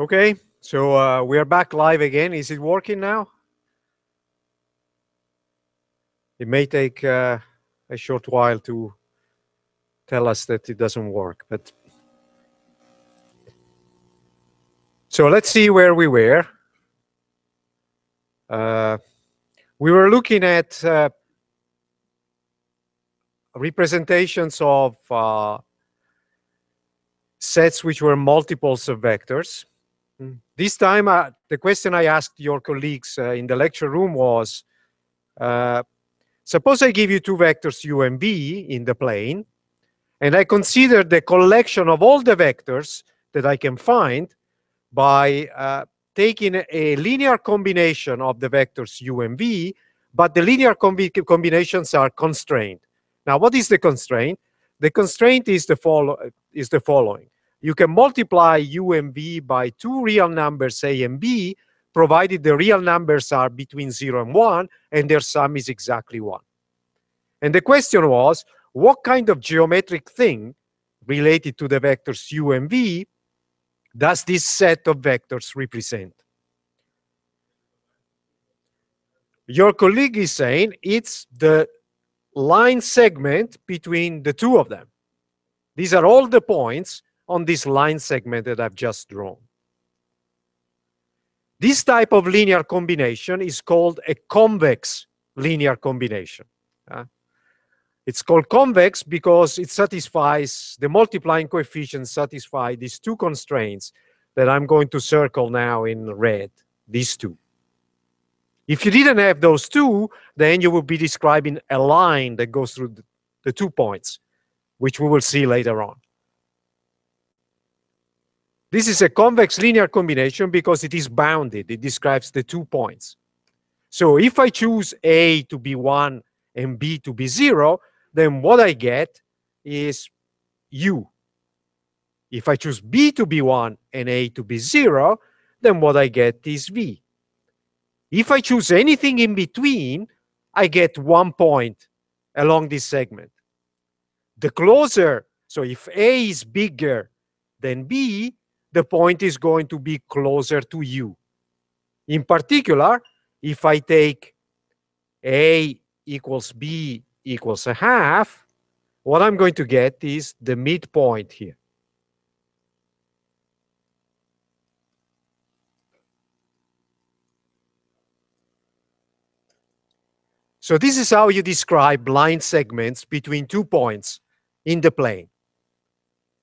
Okay, so we are back live again. Is it working now? It may take a short while to tell us that it doesn't work, but so let's see where we were. We were looking at representations of sets which were multiples of vectors. This time, the question I asked your colleagues in the lecture room was, suppose I give you two vectors u and v in the plane, and I consider the collection of all the vectors that I can find by taking a linear combination of the vectors u and v, but the linear combinations are constrained. Now, what is the constraint? The constraint is the following. You can multiply u and v by two real numbers a and b, provided the real numbers are between 0 and 1, and their sum is exactly 1. And the question was, what kind of geometric thing related to the vectors u and v does this set of vectors represent? Your colleague is saying it's the line segment between the two of them. These are all the points on this line segment that I've just drawn. This type of linear combination is called a convex linear combination. It's called convex because it satisfies, the multiplying coefficients satisfy these two constraints that I'm going to circle now in red, these two. If you didn't have those two, then you would be describing a line that goes through the 2 points, which we will see later on. This is a convex linear combination because it is bounded. It describes the 2 points. So if I choose A to be 1 and B to be 0, then what I get is U. If I choose B to be 1 and A to be 0, then what I get is V. If I choose anything in between, I get 1 point along this segment. The closer, so if A is bigger than B, the point is going to be closer to U. In particular, if I take A equals B equals a half, what I'm going to get is the midpoint here. So this is how you describe line segments between 2 points in the plane.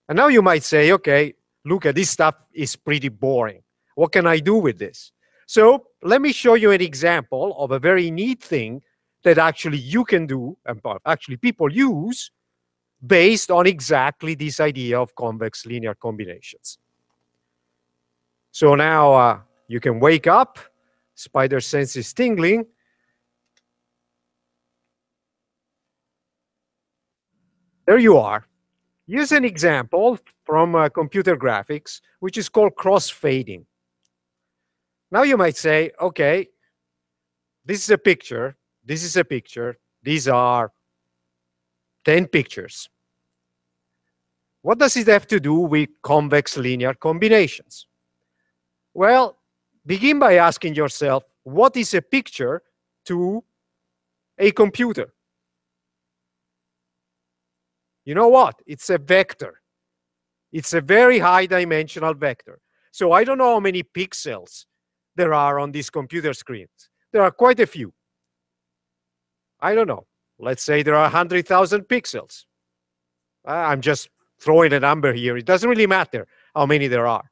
And now you might say, okay, look at this stuff is pretty boring. What can I do with this? So let me show you an example of a very neat thing that actually you can do, and actually people use, based on exactly this idea of convex linear combinations. So now you can wake up, spider sense is tingling. There you are. Here's an example from computer graphics, which is called cross-fading. Now you might say, okay, this is a picture, this is a picture, these are 10 pictures. What does it have to do with convex linear combinations? Well, begin by asking yourself, what is a picture to a computer? You know what? It's a vector. It's a very high dimensional vector. So I don't know how many pixels there are on these computer screens. There are quite a few. I don't know. Let's say there are 100,000 pixels. I'm just throwing a number here. It doesn't really matter how many there are.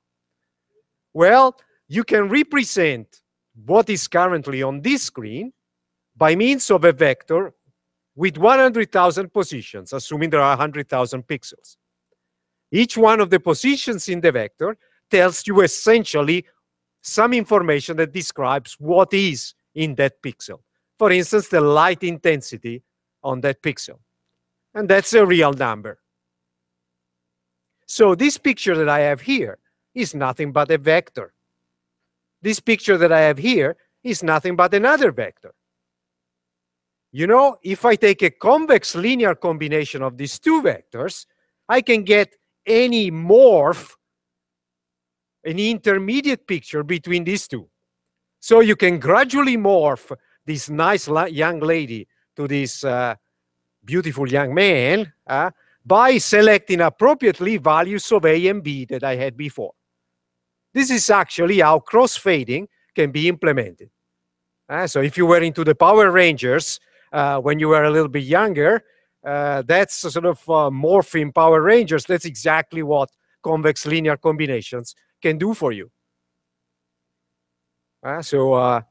Well, you can represent what is currently on this screen by means of a vector with 100,000 positions, assuming there are 100,000 pixels. Each one of the positions in the vector tells you essentially some information that describes what is in that pixel. For instance, the light intensity on that pixel. And that's a real number. So this picture that I have here is nothing but a vector. This picture that I have here is nothing but another vector. You know, if I take a convex linear combination of these two vectors, I can get any morph, an intermediate picture between these two. So you can gradually morph this nice young lady to this beautiful young man by selecting appropriately values of A and B that I had before. This is actually how crossfading can be implemented. So if you were into the Power Rangers when you were a little bit younger, that's a sort of morphing Power Rangers. That's exactly what convex linear combinations can do for you. So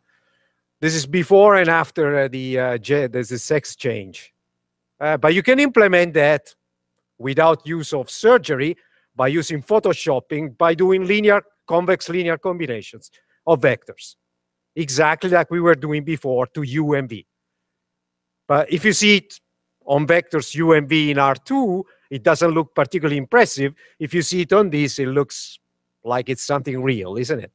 this is before and after there's a sex change. But you can implement that without use of surgery by using photoshopping, by doing convex linear combinations of vectors, exactly like we were doing before to U and V. But if you see it on vectors U and V in R2, it doesn't look particularly impressive. If you see it on this, it looks like it's something real, isn't it?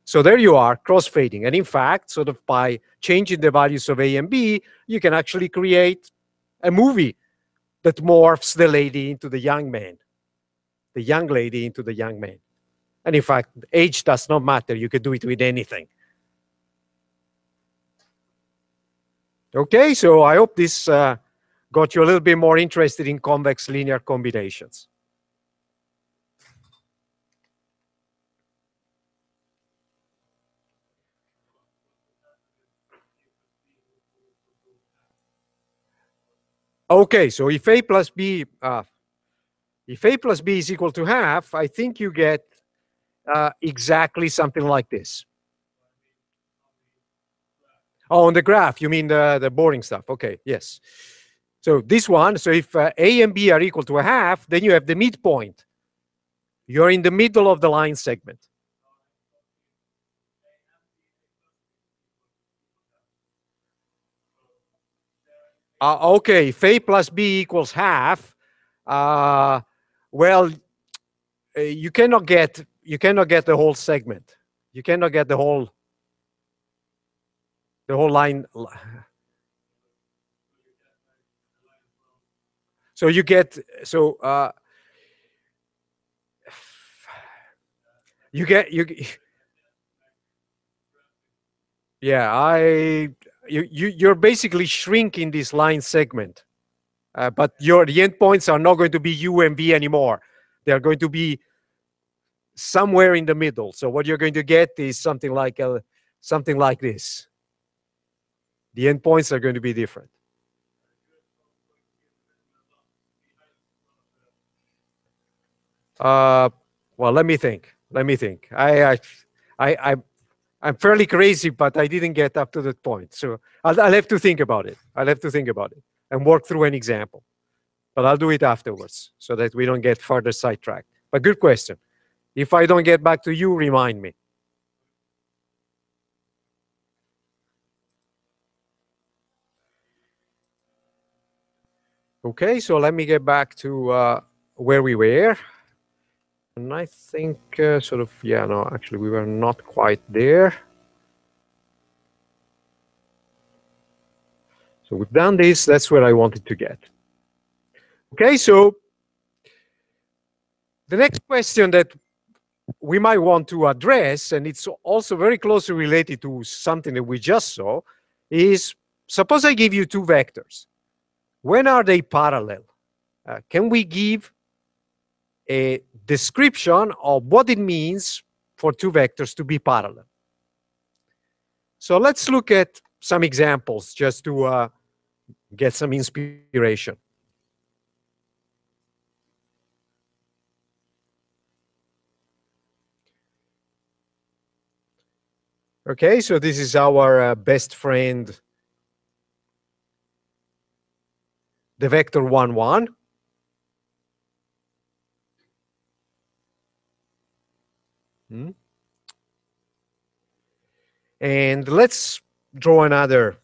So there you are, crossfading. And in fact, sort of by changing the values of A and B, you can actually create a movie that morphs the lady into the young man, the young lady into the young man. And in fact, age does not matter. You could do it with anything. Okay, so I hope this got you a little bit more interested in convex linear combinations. Okay, so if A plus B is equal to half, I think you get exactly something like this. Oh, on the graph, you mean the boring stuff. Okay, yes. So this one, so if A and B are equal to a half, then you have the midpoint. You're in the middle of the line segment. Okay, if A plus B equals half, well, you cannot get the whole segment. You cannot get the whole line. So you get yeah, you're basically shrinking this line segment, but the endpoints are not going to be U and V anymore. They're going to be somewhere in the middle. So what you're going to get is something like this. The endpoints are going to be different. Well, let me think. I'm fairly crazy, but I didn't get up to that point. So I'll have to think about it. And work through an example. But I'll do it afterwards so that we don't get further sidetracked. But good question. If I don't get back to you, remind me. Okay, so let me get back to where we were. And I think actually we were not quite there. So we've done this. That's where I wanted to get. Okay, so the next question that we might want to address, and it's also very closely related to something that we just saw, is suppose I give you two vectors. When are they parallel? Can we give a description of what it means for two vectors to be parallel? So let's look at some examples just to get some inspiration. Okay, so this is our best friend, the vector 1, 1. And let's draw another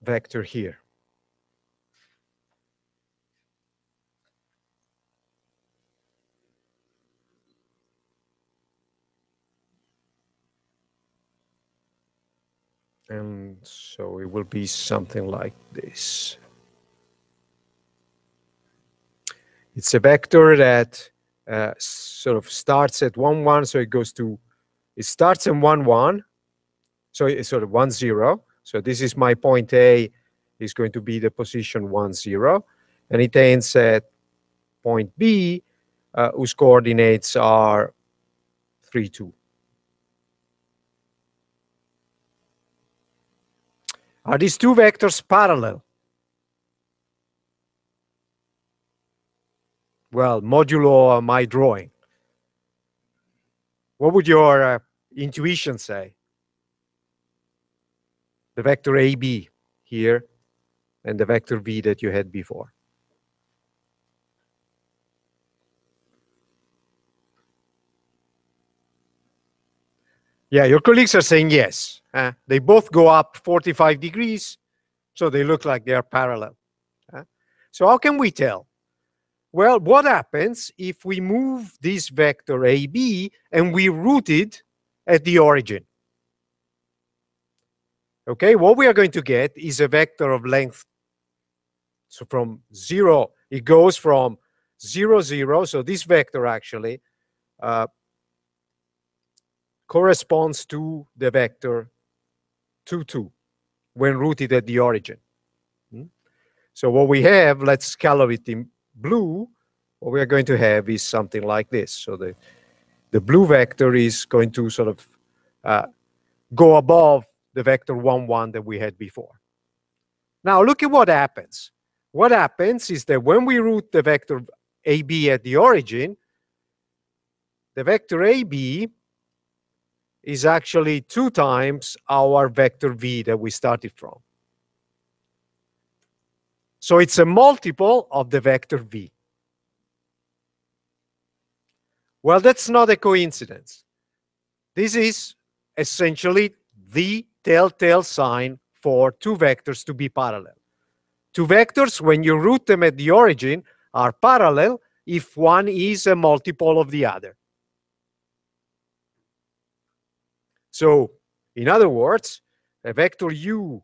vector here. And so it will be something like this. It's a vector that sort of starts at 1, 1, so it starts in 1, 1, so it's sort of 1, 0. So this is my point A, is going to be the position 1, 0, and it ends at point B, whose coordinates are 3, 2. Are these two vectors parallel? Well, modulo my drawing. What would your intuition say? The vector AB here and the vector V that you had before. Yeah, your colleagues are saying yes. They both go up 45 degrees, so they look like they are parallel. So how can we tell? Well, what happens if we move this vector AB and we root it at the origin? Okay, what we are going to get is a vector of length. So from 0, it goes from 0, 0. So this vector actually corresponds to the vector 2, 2 when rooted at the origin. So what we have, let's color it in blue. What we are going to have is something like this. So the blue vector is going to sort of go above the vector 1, 1 that we had before. Now look at what happens. What happens is that when we root the vector AB at the origin, the vector AB is actually 2 times our vector V that we started from. So it's a multiple of the vector V. Well, that's not a coincidence. This is essentially the telltale sign for two vectors to be parallel. Two vectors, when you root them at the origin, are parallel if one is a multiple of the other. So, in other words, a vector U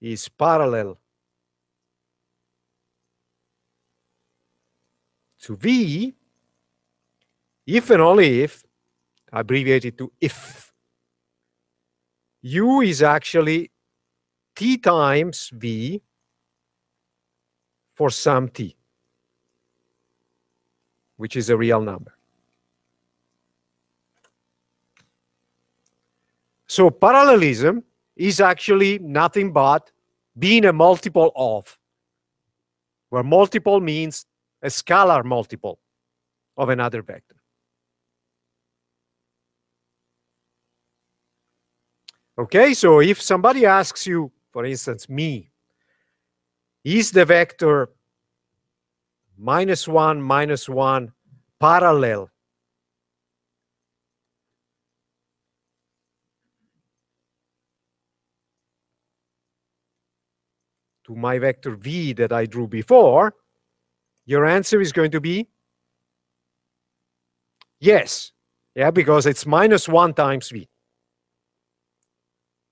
is parallel to V if and only if, abbreviated to if, U is actually T times V for some T, which is a real number. So parallelism is actually nothing but being a multiple of, where multiple means a scalar multiple of another vector. Okay, so if somebody asks you, for instance, me, is the vector -1, -1 parallel to my vector V that I drew before, your answer is going to be yes. Yeah, because it's -1 times V.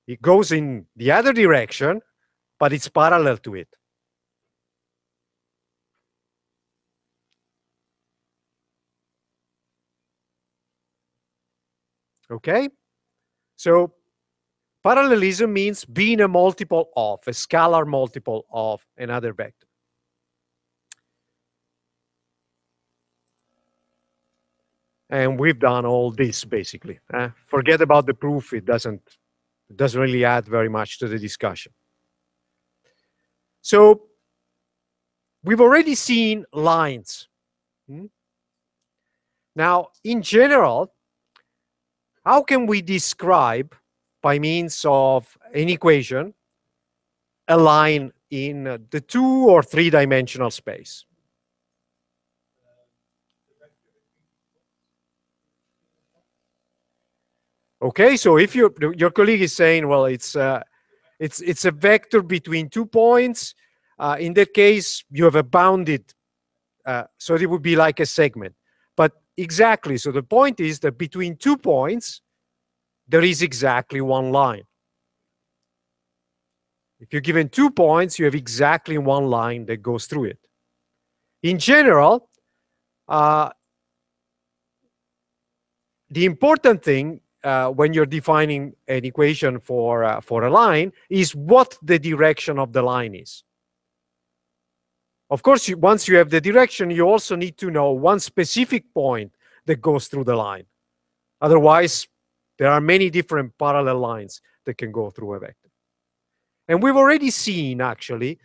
It goes in the other direction, but it's parallel to it. Okay? So parallelism means being a multiple of, a scalar multiple of another vector. And we've done all this, basically. Forget about the proof. It doesn't really add very much to the discussion. So we've already seen lines. Now, in general, how can we describe, by means of an equation, a line in the 2- or 3-dimensional space? Okay, so if your colleague is saying, well, it's a vector between 2 points, in that case, you have a bounded, so it would be like a segment. But exactly, so the point is that between 2 points, there is exactly one line. If you're given 2 points, you have exactly one line that goes through it. In general, the important thing when you're defining an equation for a line is what the direction of the line is. Of course, once you have the direction, you also need to know one specific point that goes through the line. Otherwise, there are many different parallel lines that can go through a vector. And we've already seen, actually,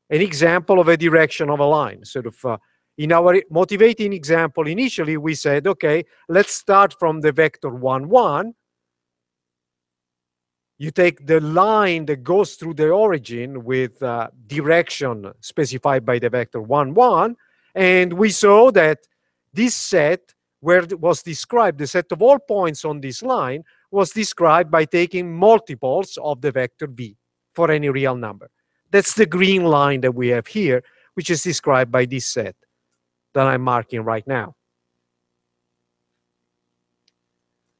an example of a direction of a line. Sort of in our motivating example, initially, we said, OK, let's start from the vector 1, 1. You take the line that goes through the origin with direction specified by the vector 1, 1. And we saw that this set, where it was described, the set of all points on this line, was described by taking multiples of the vector v for any real number. That's the green line that we have here, which is described by this set that I'm marking right now.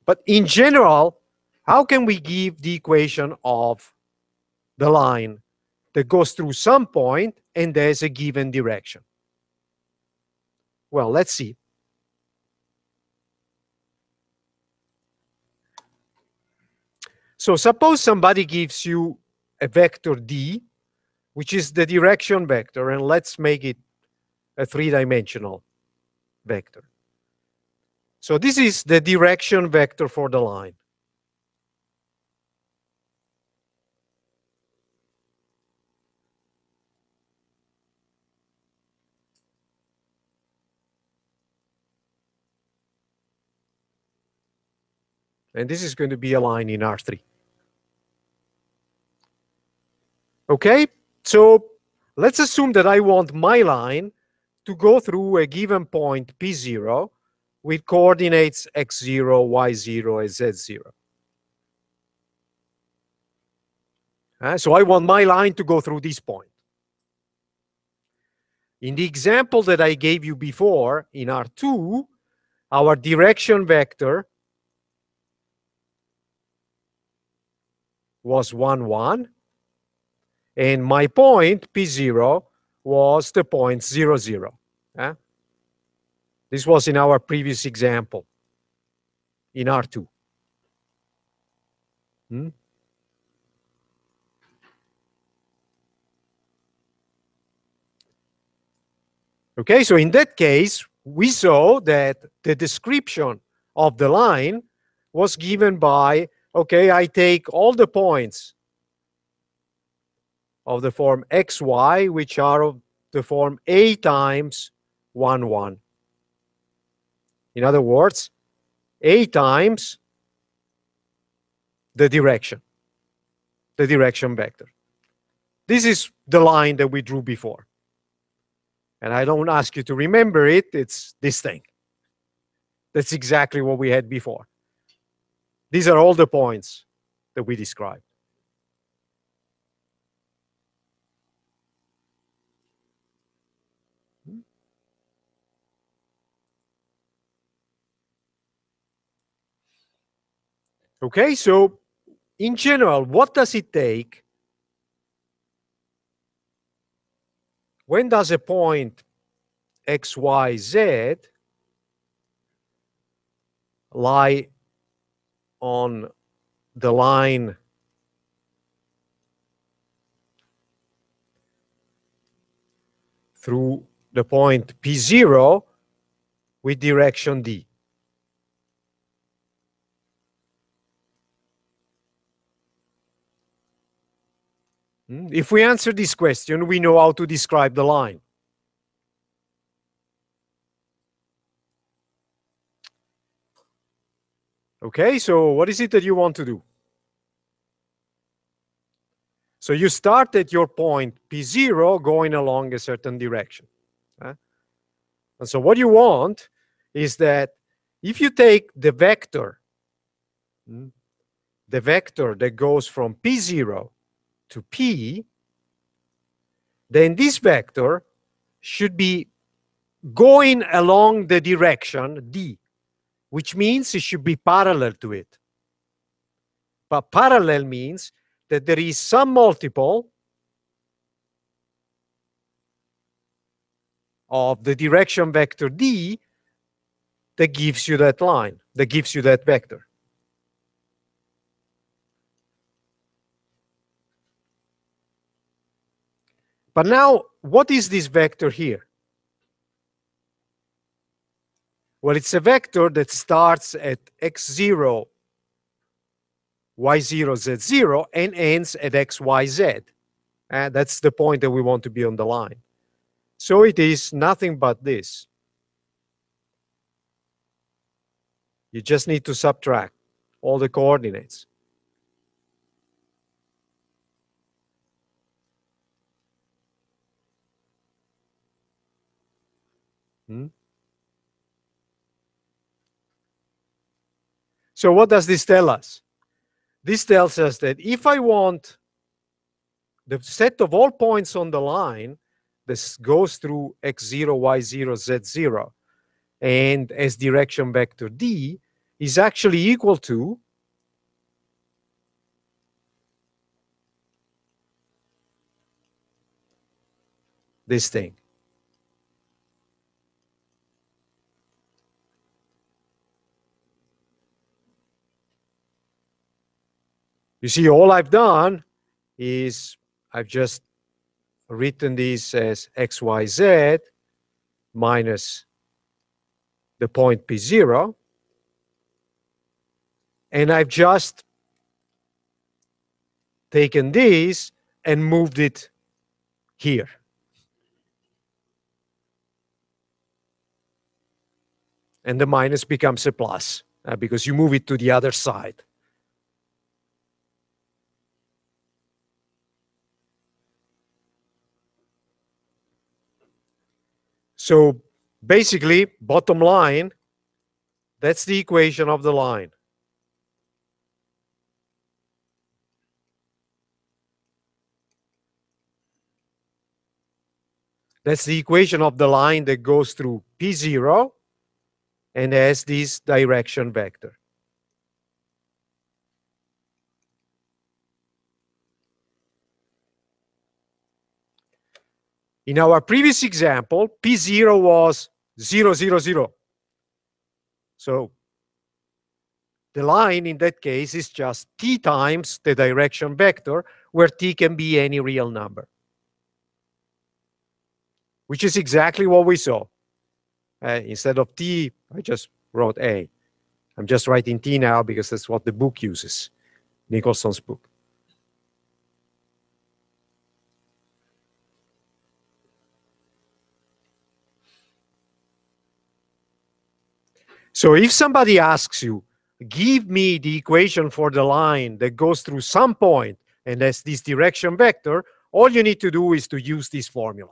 But in general, how can we give the equation of the line that goes through some point and there's a given direction? Well, let's see. So suppose somebody gives you a vector d, which is the direction vector, and let's make it a three-dimensional vector. So this is the direction vector for the line. And this is going to be a line in R3. Okay, so let's assume that I want my line to go through a given point P0 with coordinates x0, y0, and z0. So I want my line to go through this point. In the example that I gave you before, in R2, our direction vector was 1, 1. And my point, P0, was the point 0, 0. This was in our previous example, in R2. Okay, so in that case, we saw that the description of the line was given by, okay, I take all the points of the form xy, which are of the form a times 1, 1. In other words, a times the direction vector. This is the line that we drew before. And I don't ask you to remember it, it's this thing. That's exactly what we had before. These are all the points that we described. Okay, so in general, what does it take? When does a point x, y, z lie on the line through the point P0 with direction d? If we answer this question, we know how to describe the line. Okay, so what is it that you want to do? So you start at your point P0 going along a certain direction. And so what you want is that if you take the vector that goes from P0 to P, then this vector should be going along the direction D, which means it should be parallel to it. But parallel means that there is some multiple of the direction vector D that gives you that line, that gives you that vector. But now, what is this vector here? Well, it's a vector that starts at x0, y0, z0, and ends at x, y, z. And that's the point that we want to be on the line. So it is nothing but this. You just need to subtract all the coordinates. So what does this tell us? This tells us that if I want the set of all points on the line, this goes through x0, y0, z0, and as direction vector D is actually equal to this thing. You see, all I've done is I've just written this as xyz minus the point P0, and I've just taken this and moved it here. And the minus becomes a plus because you move it to the other side. So basically, bottom line, that's the equation of the line. That's the equation of the line that goes through P0 and has this direction vector. In our previous example, P0 was 0, 0, 0. So the line in that case is just t times the direction vector, where t can be any real number, which is exactly what we saw. Instead of t, I just wrote a. I'm just writing t now because that's what the book uses, Nicholson's book. So if somebody asks you, give me the equation for the line that goes through some point and has this direction vector, all you need to do is to use this formula.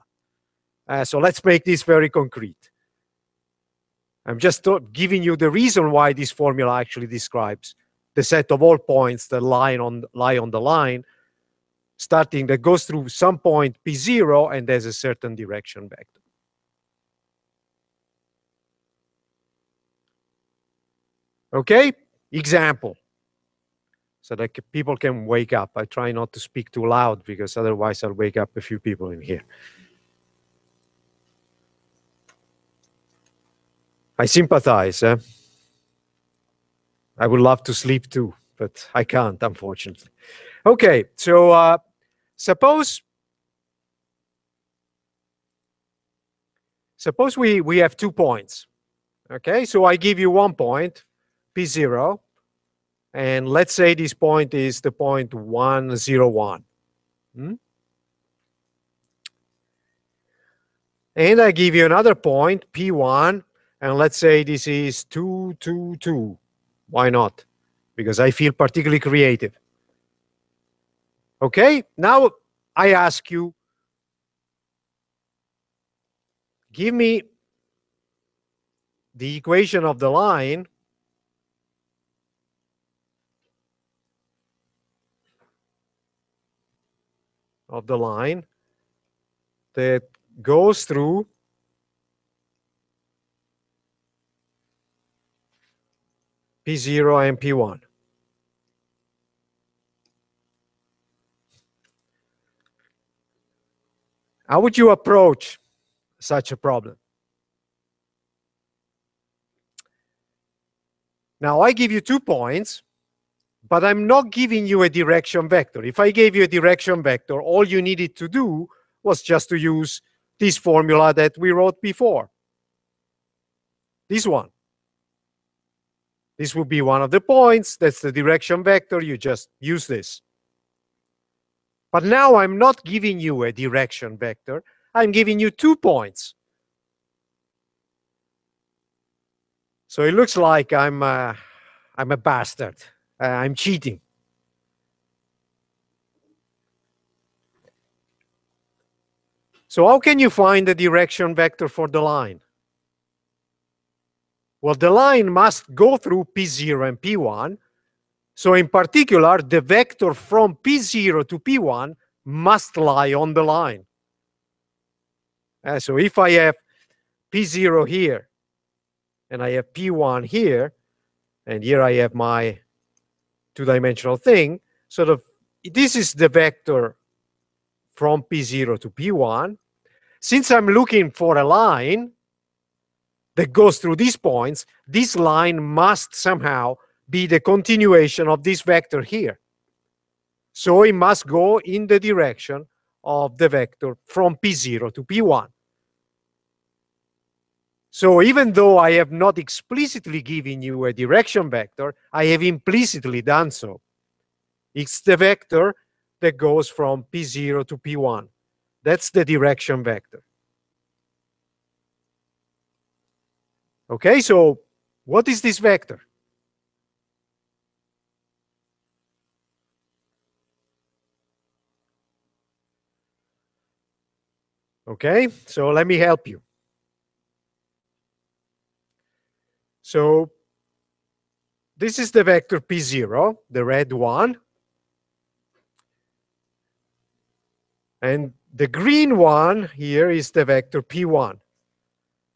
So let's make this very concrete. I'm just giving you the reason why this formula actually describes the set of all points that lie on the line, starting that goes through some point P0 and there's a certain direction vector. Okay, example, so that people can wake up. I try not to speak too loud because otherwise I'll wake up a few people in here. I sympathize. I would love to sleep too, but I can't, unfortunately. Okay, so suppose we have 2 points. Okay, so I give you 1 point, P0, and let's say this point is the point 1, 0, 1. And I give you another point, P1, and let's say this is 2, 2, 2. Why not? Because I feel particularly creative. Okay, now I ask you, give me the equation of the line that goes through P0 and P1. How would you approach such a problem. Now, I give you 2 points, but I'm not giving you a direction vector. If I gave you a direction vector, all you needed to do was just to use this formula that we wrote before. This one. This would be one of the points. That's the direction vector. You just use this. But now I'm not giving you a direction vector. I'm giving you 2 points. So it looks like I'm a bastard. I'm cheating. So how can you find the direction vector for the line? Well, the line must go through P0 and P1. So in particular, the vector from P0 to P1 must lie on the line. So if I have P0 here, and I have P1 here, and here I have my two-dimensional thing, sort of, this is the vector from P0 to P1. Since I'm looking for a line that goes through these points, this line must somehow be the continuation of this vector here. So it must go in the direction of the vector from P0 to P1. So even though I have not explicitly given you a direction vector, I have implicitly done so. It's the vector that goes from P0 to P1. That's the direction vector. Okay, so what is this vector? Okay, so let me help you. So this is the vector P0, the red one. And the green one here is the vector P1.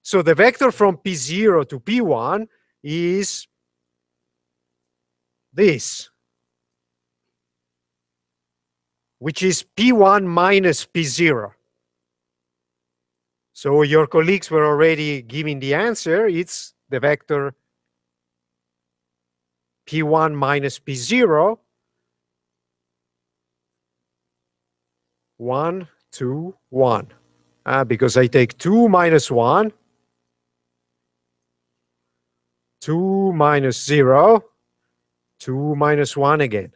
So the vector from P0 to P1 is this, which is P1 minus P0. So your colleagues were already giving the answer. It's the vector P1 minus P0, 1, 2, 1. Because I take 2 minus 1, 2 minus 0, 2 minus 1 again.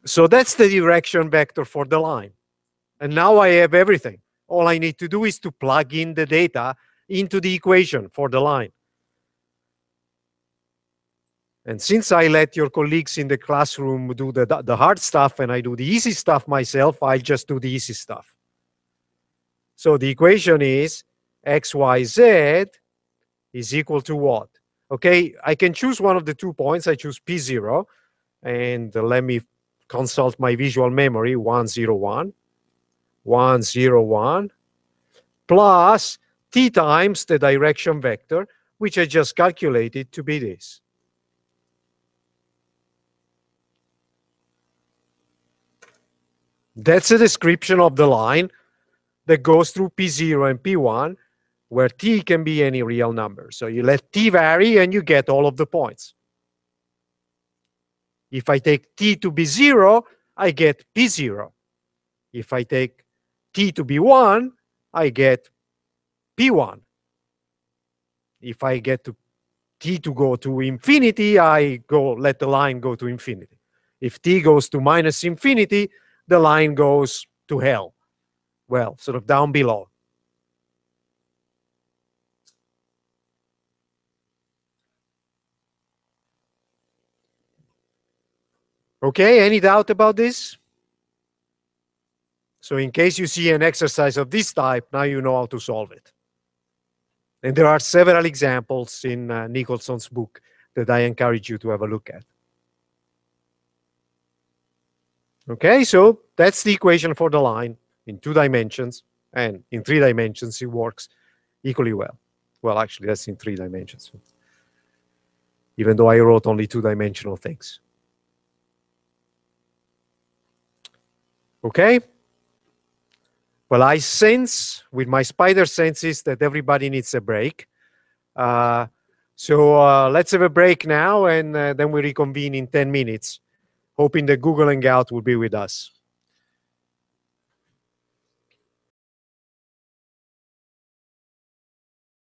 So that's the direction vector for the line. And now I have everything. All I need to do is to plug in the data into the equation for the line. And since I let your colleagues in the classroom do the hard stuff and I do the easy stuff myself, I'll just do the easy stuff. So the equation is xyz is equal to what? Okay, I can choose one of the 2 points. I choose P0. And let me consult my visual memory, 1, 0, 1. 1, 0, 1, plus t times the direction vector, which I just calculated to be this. That's a description of the line that goes through P0 and P1, where t can be any real number. So you let t vary and you get all of the points. If I take t to be 0, I get P0. If I take t to be 1, I get P1. If I get to t to go to infinity, I let the line go to infinity. If t goes to minus infinity, the line goes to hell. Well, sort of down below. Okay, any doubt about this? So in case you see an exercise of this type, now you know how to solve it. And there are several examples in Nicholson's book that I encourage you to have a look at. Okay, so that's the equation for the line in 2 dimensions, and in 3 dimensions it works equally well. Well, actually, that's in 3 dimensions, even though I wrote only 2-dimensional things. Okay? Well, I sense with my spider senses that everybody needs a break. So let's have a break now, and then we reconvene in 10 minutes, hoping that Google Hangout will be with us.